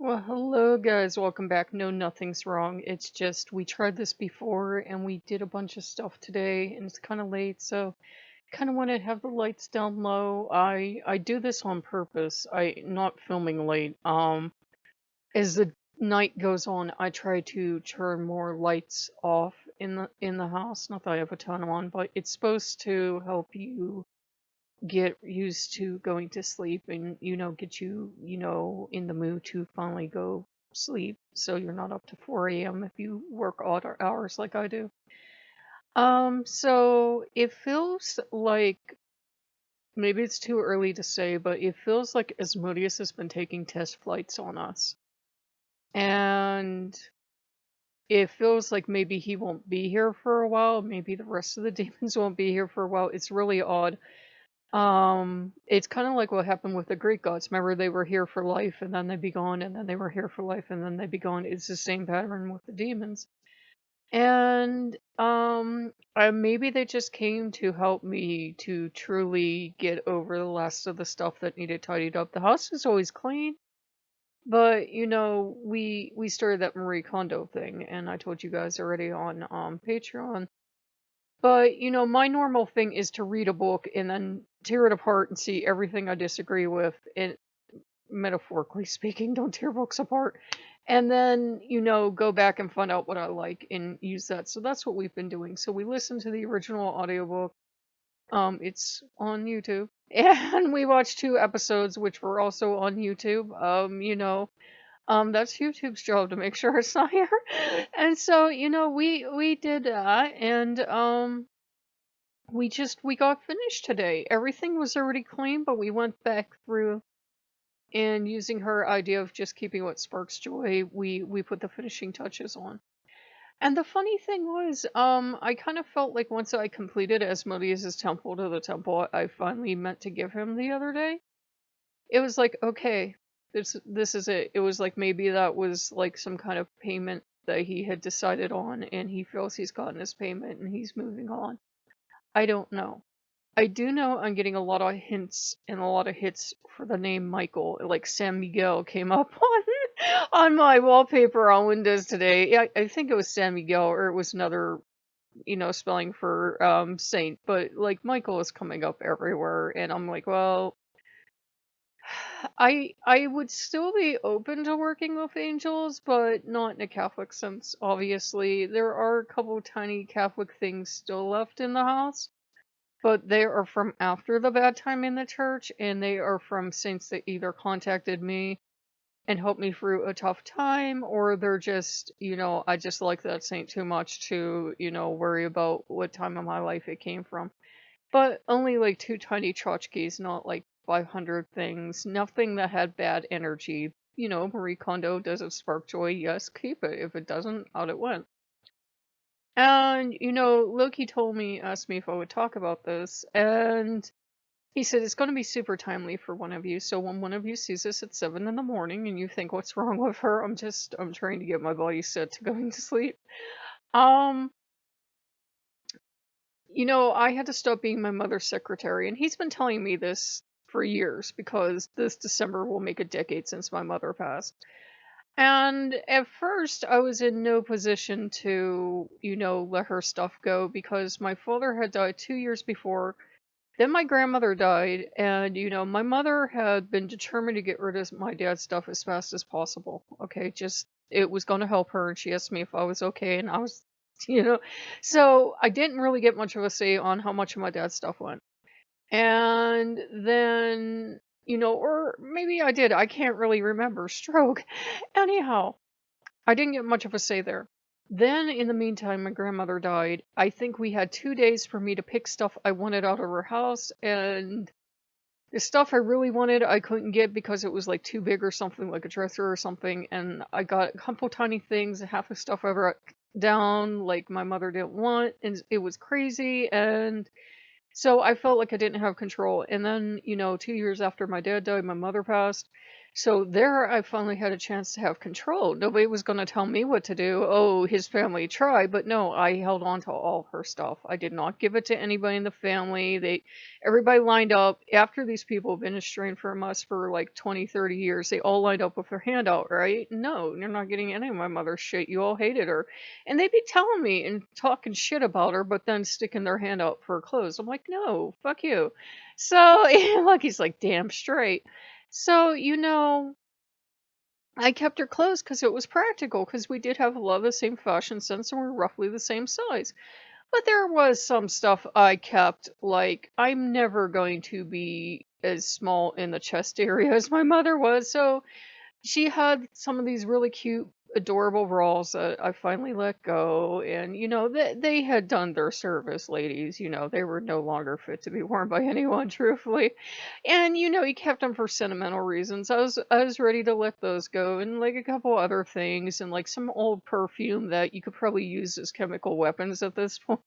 Well, hello guys, welcome back. No, nothing's wrong. It's just we tried this before and we did a bunch of stuff today and it's kind of late, so kind of want to have the lights down low. I do this on purpose. I not filming late. As the night goes on, I try to turn more lights off in the house. Not that I have a ton on, but it's supposed to help you get used to going to sleep and get you in the mood to finally go sleep so you're not up to 4 a.m. if you work odd hours like I do. So it feels like maybe it's too early to say, but it feels like Asmodeus has been taking test flights on us, and it feels like maybe he won't be here for a while, maybe the rest of the demons won't be here for a while. It's really odd. It's kind of like what happened with the Greek gods. Remember, they were here for life and then they'd be gone, and then they were here for life and then they'd be gone. It's the same pattern with the demons. And maybe they just came to help me to truly get over the last of the stuff that needed tidied up. The house is always clean, but we started that Marie Kondo thing, and I told you guys already on Patreon. But, my normal thing is to read a book and then tear it apart and see everything I disagree with, and metaphorically speaking, don't tear books apart. And then, go back and find out what I like and use that. So that's what we've been doing. So we listened to the original audiobook. It's on YouTube. And we watched 2 episodes, which were also on YouTube. That's YouTube's job to make sure it's not here. And so, we did that, and we got finished today. Everything was already clean, but we went back through and using her idea of just keeping what sparks joy, we put the finishing touches on. And the funny thing was, I kind of felt like once I completed Asmodeus's temple to the temple I finally meant to give him the other day, it was like, okay, this is it. It was like maybe that was like some kind of payment that he had decided on, and he feels he's gotten his payment and he's moving on. I don't know. I do know I'm getting a lot of hints and a lot of hits for the name Michael. Like San Miguel came up on my wallpaper on Windows today. Yeah, I think it was San Miguel, or it was another, spelling for saint. But like Michael is coming up everywhere, and I'm like, well, I would still be open to working with angels, but not in a Catholic sense. Obviously, there are a couple tiny Catholic things still left in the house. But they are from after the bad time in the church, and they are from saints that either contacted me and helped me through a tough time, or they're just, I just like that saint too much to, worry about what time of my life it came from. But only like 2 tiny tchotchkes, not like 500 things. Nothing that had bad energy. Marie Kondo, does it spark joy? Yes, keep it. If it doesn't, out it went. And, Loki asked me if I would talk about this, and he said it's going to be super timely for one of you. So when one of you sees this at 7 in the morning and you think, what's wrong with her? I'm trying to get my body set to going to sleep. Um, I had to stop being my mother's secretary, and he's been telling me this for years because this December will make a decade since my mother passed. And at first, I was in no position to, let her stuff go because my father had died 2 years before. Then my grandmother died, and, my mother had been determined to get rid of my dad's stuff as fast as possible. Okay, just, it was going to help her, and she asked me if I was okay, and I was, you know. So I didn't really get much of a say on how much of my dad's stuff went. And then, or maybe I did. I can't really remember. Stroke. Anyhow, I didn't get much of a say there. Then, in the meantime, my grandmother died. I think we had 2 days for me to pick stuff I wanted out of her house, and the stuff I really wanted I couldn't get because it was like too big or something, like a dresser or something, and I got a couple tiny things, half the stuff I wrote down, like my mother didn't want, and it was crazy, and so I felt like I didn't have control. And then, 2 years after my dad died, my mother passed. So there I finally had a chance to have control. Nobody was going to tell me what to do. Oh, his family tried, but no, I held on to all of her stuff. I did not give it to anybody in the family. Everybody lined up after these people have been estranged from us for like 20, 30 years. They all lined up with their hand out, right? No, you're not getting any of my mother's shit. You all hated her. And they'd be telling me and talking shit about her, but then sticking their hand out for her clothes. I'm like, no, fuck you. So, Lucky's like, damn straight. So, I kept her clothes because it was practical, because we did have a lot of the same fashion sense and we're roughly the same size. But there was some stuff I kept, like, I'm never going to be as small in the chest area as my mother was, so she had some of these really cute, adorable rolls that I finally let go, and they had done their service, ladies. They were no longer fit to be worn by anyone, truthfully. And he kept them for sentimental reasons. I was ready to let those go, and like a couple other things, and like some old perfume that you could probably use as chemical weapons at this point.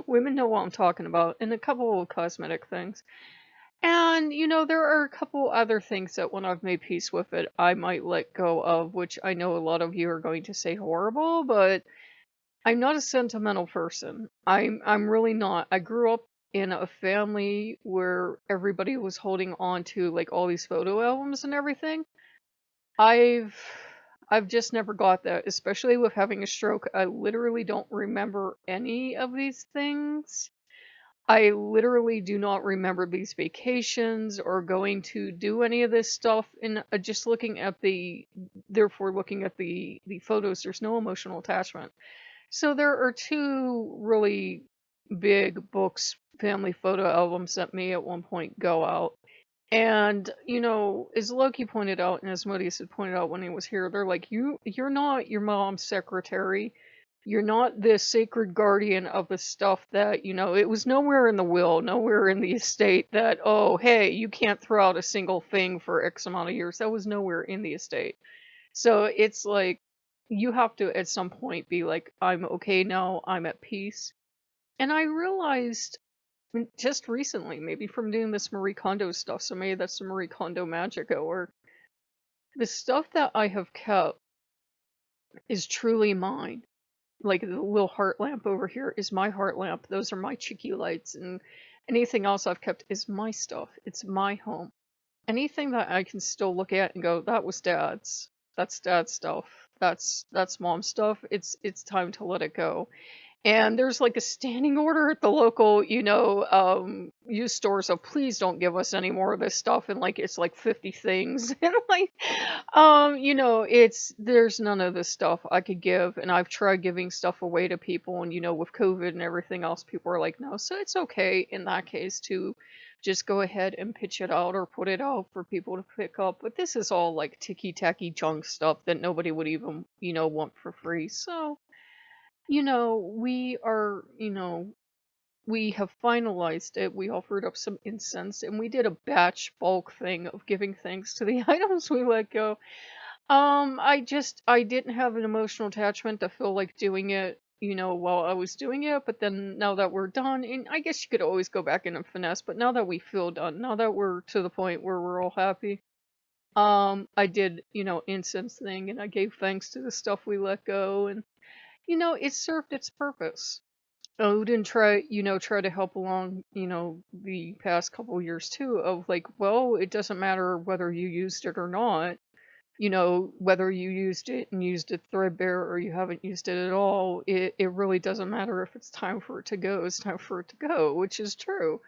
Women know what I'm talking about, and a couple of cosmetic things. And, there are a couple other things that when I've made peace with it, I might let go of, which I know a lot of you are going to say horrible, but I'm not a sentimental person. I'm really not. I grew up in a family where everybody was holding on to like all these photo albums and everything. I've I've just never got that, especially with having a stroke. I literally don't remember any of these things. I literally do not remember these vacations or going to do any of this stuff. And just looking at the photos, there's no emotional attachment. So there are two really big books, family photo albums that may at one point go out. And, as Loki pointed out, and as Modis had pointed out when he was here, they're like, you're not your mom's secretary. You're not the sacred guardian of the stuff that, it was nowhere in the will, nowhere in the estate that, oh, hey, you can't throw out a single thing for X amount of years. That was nowhere in the estate. So it's like, you have to at some point be like, I'm okay now, I'm at peace. And I realized just recently, maybe from doing this Marie Kondo stuff, so maybe that's some Marie Kondo magic, or the stuff that I have kept is truly mine. Like the little heart lamp over here is my heart lamp. Those are my cheeky lights, and anything else I've kept is my stuff. It's my home. Anything that I can still look at and go, that was dad's. That's dad's stuff. That's mom's stuff. It's time to let it go. And there's like a standing order at the local, used stores of please don't give us any more of this stuff. And like it's like 50 things. And like, there's none of this stuff I could give. And I've tried giving stuff away to people. And with COVID and everything else, people are like, no. So it's okay in that case to just go ahead and pitch it out or put it out for people to pick up. But this is all like ticky tacky junk stuff that nobody would even, want for free. So we are, we have finalized it. We offered up some incense and we did a batch bulk thing of giving thanks to the items we let go. I didn't have an emotional attachment to feel like doing it, while I was doing it. But then now that we're done, and I guess you could always go back in and finesse, but now that we feel done, now that we're to the point where we're all happy, I did, incense thing and I gave thanks to the stuff we let go, and it served its purpose. Odin try to help along, the past couple years too, of like, well, it doesn't matter whether you used it or not, whether you used it and used it threadbare or you haven't used it at all, it really doesn't matter. If it's time for it to go, it's time for it to go, which is true.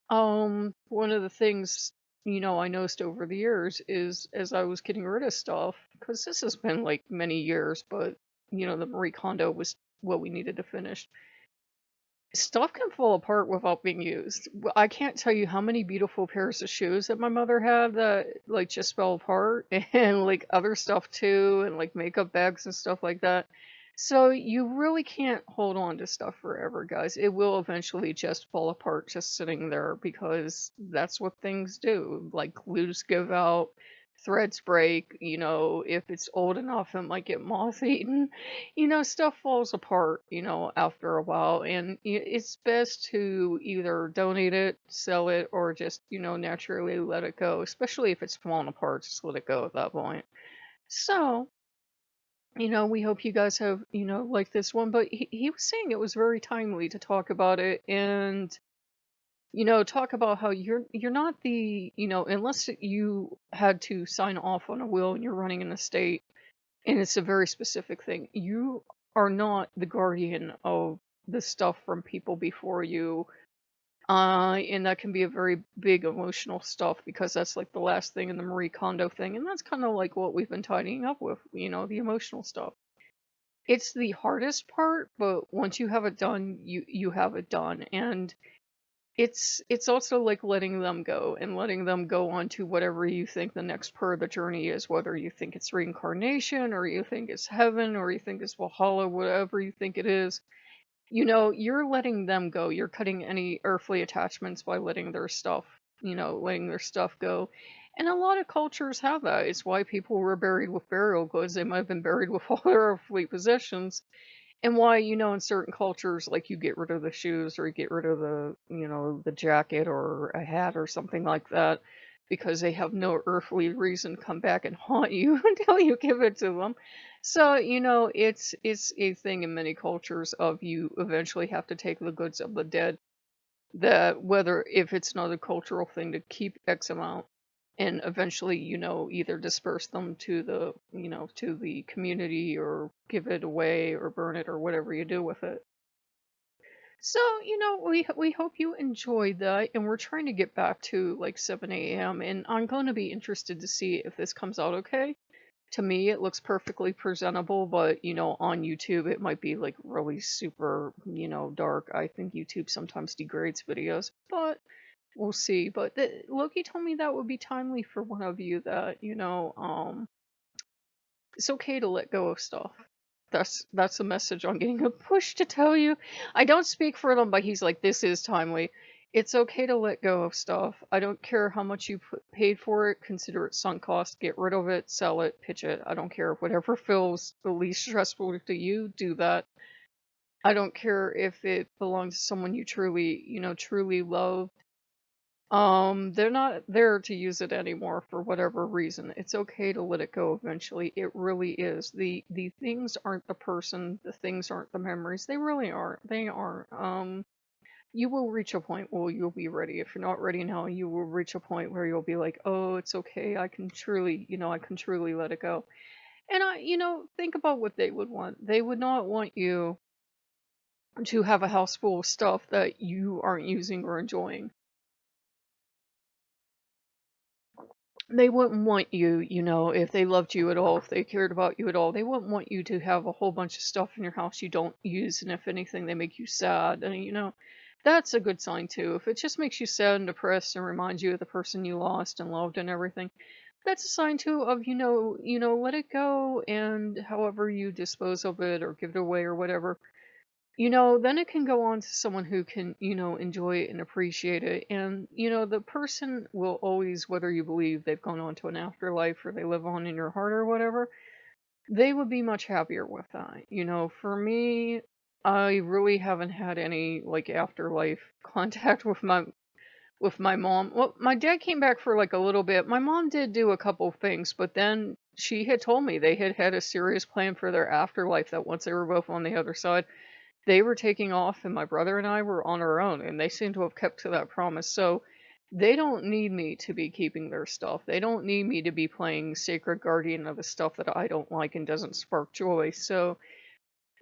One of the things, I noticed over the years is as I was getting rid of stuff, because this has been like many years, but the Marie Kondo was what we needed to finish. Stuff can fall apart without being used. I can't tell you how many beautiful pairs of shoes that my mother had that like just fell apart, and like other stuff too, and like makeup bags and stuff like that. So you really can't hold on to stuff forever, guys. It will eventually just fall apart just sitting there, because that's what things do. Like glues give out, threads break, if it's old enough, it might get moth eaten. Stuff falls apart, after a while. And it's best to either donate it, sell it, or just, naturally let it go, especially if it's falling apart, just let it go at that point. So, we hope you guys have, like this one, but he was saying it was very timely to talk about it and talk about how you're not the, unless you had to sign off on a will and you're running an estate and it's a very specific thing, you are not the guardian of the stuff from people before you. And that can be a very big emotional stuff because that's like the last thing in the Marie Kondo thing, and that's kind of like what we've been tidying up with, the emotional stuff. It's the hardest part, but once you have it done, you have it done. And it's also like letting them go and letting them go on to whatever you think the next part of the journey is, whether you think it's reincarnation or you think it's heaven or you think it's Valhalla, whatever you think it is. You're letting them go. You're cutting any earthly attachments by letting their stuff go. And a lot of cultures have that. It's why people were buried with burial goods. They might have been buried with all their earthly possessions, and why, in certain cultures, like you get rid of the shoes or you get rid of the jacket or a hat or something like that because they have no earthly reason to come back and haunt you until you give it to them. So, it's a thing in many cultures of you eventually have to take the goods of the dead, that whether if it's not a cultural thing to keep X amount and eventually, either disperse them to the community or give it away or burn it or whatever you do with it. So, we hope you enjoyed that, and we're trying to get back to like 7 a.m. and I'm going to be interested to see if this comes out okay. To me, it looks perfectly presentable, but on YouTube, it might be like really super, dark. I think YouTube sometimes degrades videos, but we'll see. But Loki told me that would be timely for one of you that, it's okay to let go of stuff. That's a message I'm getting a push to tell you. I don't speak for them, but he's like, this is timely. It's okay to let go of stuff. I don't care how much you paid for it. Consider it sunk cost. Get rid of it, sell it, pitch it. I don't care. Whatever feels the least stressful to you, do that. I don't care if it belongs to someone you truly love. They're not there to use it anymore for whatever reason. It's okay to let it go eventually. It really is. The things aren't the person, the things aren't the memories. They really aren't. They aren't. You will reach a point where you'll be ready. If you're not ready now, you will reach a point where you'll be like, "Oh, it's okay. I can truly let it go." And think about what they would want. They would not want you to have a house full of stuff that you aren't using or enjoying. They wouldn't want you, if they loved you at all, if they cared about you at all, they wouldn't want you to have a whole bunch of stuff in your house you don't use, and if anything, they make you sad. And, that's a good sign too. If it just makes you sad and depressed and reminds you of the person you lost and loved and everything, that's a sign too of, let it go, and however you dispose of it or give it away or whatever, then it can go on to someone who can, enjoy it and appreciate it. And, the person will always, whether you believe they've gone on to an afterlife or they live on in your heart or whatever, they would be much happier with that. For me, I really haven't had any like afterlife contact with my mom. Well, my dad came back for like a little bit. My mom did do a couple things, but then she had told me they had a serious plan for their afterlife, that once they were both on the other side, they were taking off and my brother and I were on our own, and they seem to have kept to that promise. So they don't need me to be keeping their stuff. They don't need me to be playing Sacred Guardian of the stuff that I don't like and doesn't spark joy. So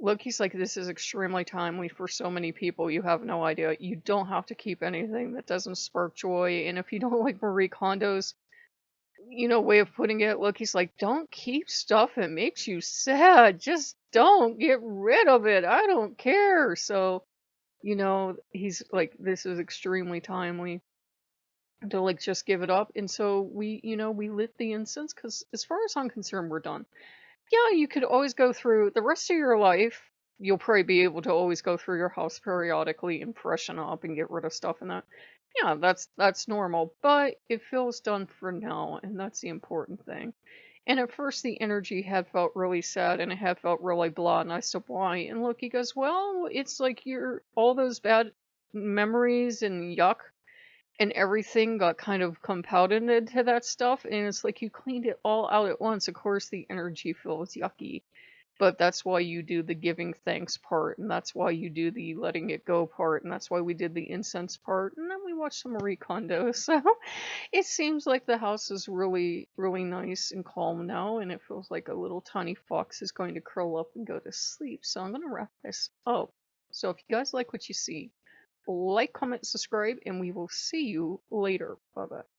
Loki's like, this is extremely timely for so many people. You have no idea. You don't have to keep anything that doesn't spark joy. And if you don't like Marie Kondo's, way of putting it, look, he's like, don't keep stuff that makes you sad. Just don't get rid of it. I don't care. So, he's like, this is extremely timely to like just give it up. And so we lit the incense because as far as I'm concerned, we're done. Yeah, you could always go through the rest of your life. You'll probably be able to always go through your house periodically and freshen up and get rid of stuff and that. Yeah, that's normal, but it feels done for now, and that's the important thing. And at first, the energy had felt really sad, and it had felt really blah. And I said, "Why?" And Loki goes, "Well, it's like you're all those bad memories and yuck and everything got kind of compounded into that stuff, and it's like you cleaned it all out at once. Of course, the energy feels yucky." But that's why you do the giving thanks part, and that's why you do the letting it go part, and that's why we did the incense part, and then we watched some Marie Kondo. So it seems like the house is really, really nice and calm now, and it feels like a little tiny fox is going to curl up and go to sleep. So I'm going to wrap this up. So if you guys like what you see, like, comment, subscribe, and we will see you later. Bye bye.